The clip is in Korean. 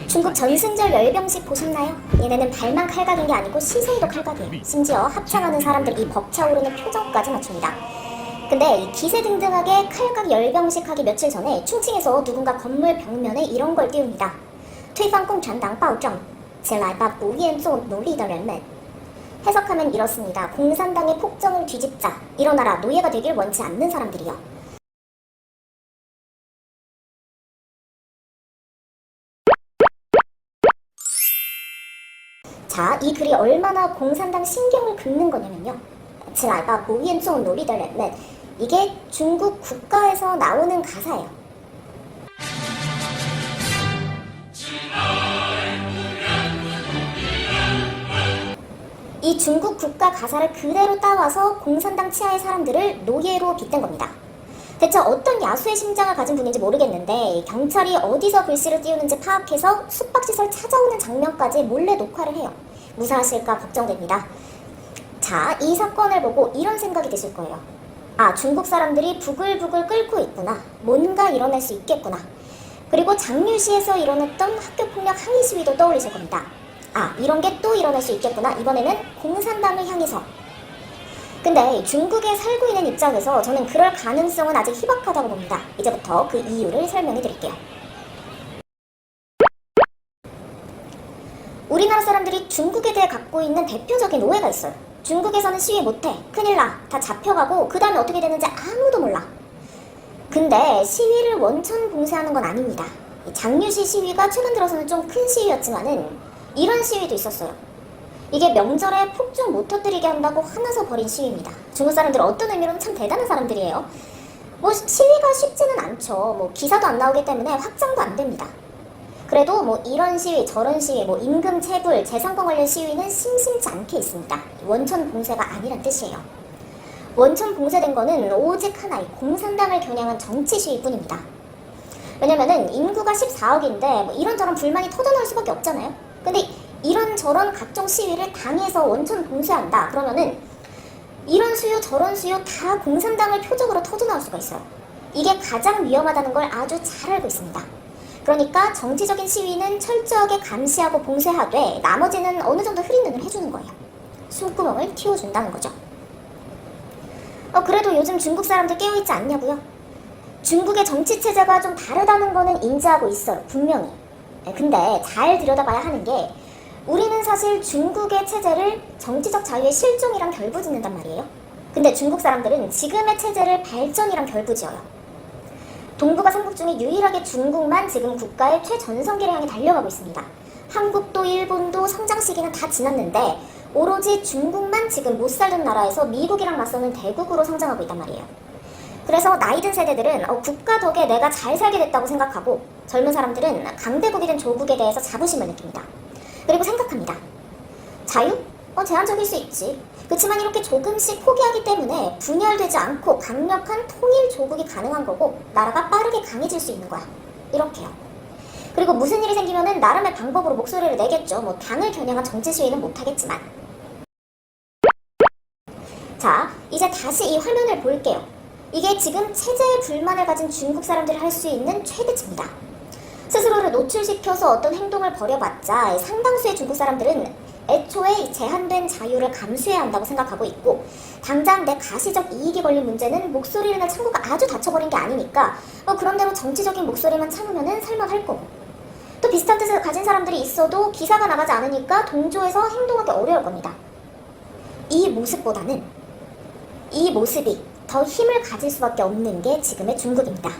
중국 전승절 열병식 보셨나요? 얘네는 발만 칼각인 게 아니고 시선도 칼각이에요. 심지어 합창하는 사람들 이 벅차오르는 표정까지 맞춥니다. 근데 이 기세등등하게 칼각 열병식 하기 며칠 전에 충칭에서 누군가 건물 벽면에 이런 걸 띄웁니다. 推翻共产党暴政起来吧不愿做奴隶的人们 해석하면 이렇습니다. 공산당의 폭정을 뒤집자. 일어나라. 노예가 되길 원치 않는 사람들이요. 자, 이 글이 얼마나 공산당 신경을 긁는 거냐면요. 起来吧不愿做奴隶的人们 이게 중국 국가에서 나오는 가사예요. 이 중국 국가 가사를 그대로 따와서 공산당 치하의 사람들을 노예로 빗댄 겁니다. 대체 어떤 야수의 심장을 가진 분인지 모르겠는데 경찰이 어디서 글씨를 띄우는지 파악해서 숙박시설 찾아오는 장면까지 몰래 녹화를 해요. 무사하실까 걱정됩니다. 자, 이 사건을 보고 이런 생각이 드실 거예요. 아, 중국 사람들이 부글부글 끓고 있구나. 뭔가 일어날 수 있겠구나. 그리고 장류시에서 일어났던 학교폭력 항의 시위도 떠올리실 겁니다. 아, 이런 게 또 일어날 수 있겠구나. 이번에는 공산당을 향해서. 근데 중국에 살고 있는 입장에서 저는 그럴 가능성은 아직 희박하다고 봅니다. 이제부터 그 이유를 설명해 드릴게요. 우리나라 사람들이 중국에 대해 갖고 있는 대표적인 오해가 있어요. 중국에서는 시위 못해. 큰일 나. 다 잡혀가고 그 다음에 어떻게 되는지 아무도 몰라. 근데 시위를 원천 봉쇄하는 건 아닙니다. 장류시 시위가 최근 들어서는 좀 큰 시위였지만은 이런 시위도 있었어요. 이게 명절에 폭죽 못 터뜨리게 한다고 화나서 벌인 시위입니다. 중국 사람들은 어떤 의미로는 참 대단한 사람들이에요. 뭐 시위가 쉽지는 않죠. 뭐 기사도 안 나오기 때문에 확장도 안 됩니다. 그래도 뭐 이런 시위 저런 시위 뭐 임금 체불 재산권 관련 시위는 심심치 않게 있습니다. 원천 봉쇄가 아니란 뜻이에요. 원천 봉쇄된 거는 오직 하나의 공산당을 겨냥한 정치 시위뿐입니다. 왜냐면은 인구가 14억인데 뭐 이런저런 불만이 터져나올 수밖에 없잖아요. 근데 이런저런 각종 시위를 당해서 원천 봉쇄한다 그러면은 이런 수요 저런 수요 다 공산당을 표적으로 터져나올 수가 있어요. 이게 가장 위험하다는 걸 아주 잘 알고 있습니다. 그러니까 정치적인 시위는 철저하게 감시하고 봉쇄하되 나머지는 어느 정도 흐린 눈을 해주는 거예요. 숨구멍을 틔워준다는 거죠. 그래도 요즘 중국 사람들 깨어있지 않냐고요? 중국의 정치 체제가 좀 다르다는 거는 인지하고 있어요. 분명히. 근데 잘 들여다봐야 하는 게 우리는 사실 중국의 체제를 정치적 자유의 실종이랑 결부짓는단 말이에요. 근데 중국 사람들은 지금의 체제를 발전이랑 결부지어요. 동북아 3국 중에 유일하게 중국만 지금 국가의 최전성기를 향해 달려가고 있습니다. 한국도 일본도 성장 시기는 다 지났는데 오로지 중국만 지금 못 살던 나라에서 미국이랑 맞서는 대국으로 성장하고 있단 말이에요. 그래서 나이든 세대들은 국가 덕에 내가 잘 살게 됐다고 생각하고 젊은 사람들은 강대국이 된 조국에 대해서 자부심을 느낍니다. 그리고 생각합니다. 자유? 제한적일 수 있지. 그렇지만 이렇게 조금씩 포기하기 때문에 분열되지 않고 강력한 통일 조국이 가능한 거고 나라가 빠르게 강해질 수 있는 거야. 이렇게요. 그리고 무슨 일이 생기면은 나름의 방법으로 목소리를 내겠죠. 뭐 당을 겨냥한 정치 시위는 못하겠지만. 자, 이제 다시 이 화면을 볼게요. 이게 지금 체제에 불만을 가진 중국 사람들이 할 수 있는 최대치입니다. 스스로를 노출시켜서 어떤 행동을 벌여봤자 상당수의 중국 사람들은 애초에 제한된 자유를 감수해야 한다고 생각하고 있고 당장 내 가시적 이익이 걸린 문제는 목소리를 낼 창구가 아주 닫혀버린 게 아니니까 그런대로 정치적인 목소리만 참으면은 살만할 거고 또 비슷한 뜻을 가진 사람들이 있어도 기사가 나가지 않으니까 동조해서 행동하기 어려울 겁니다. 이 모습보다는 이 모습이 더 힘을 가질 수밖에 없는 게 지금의 중국입니다.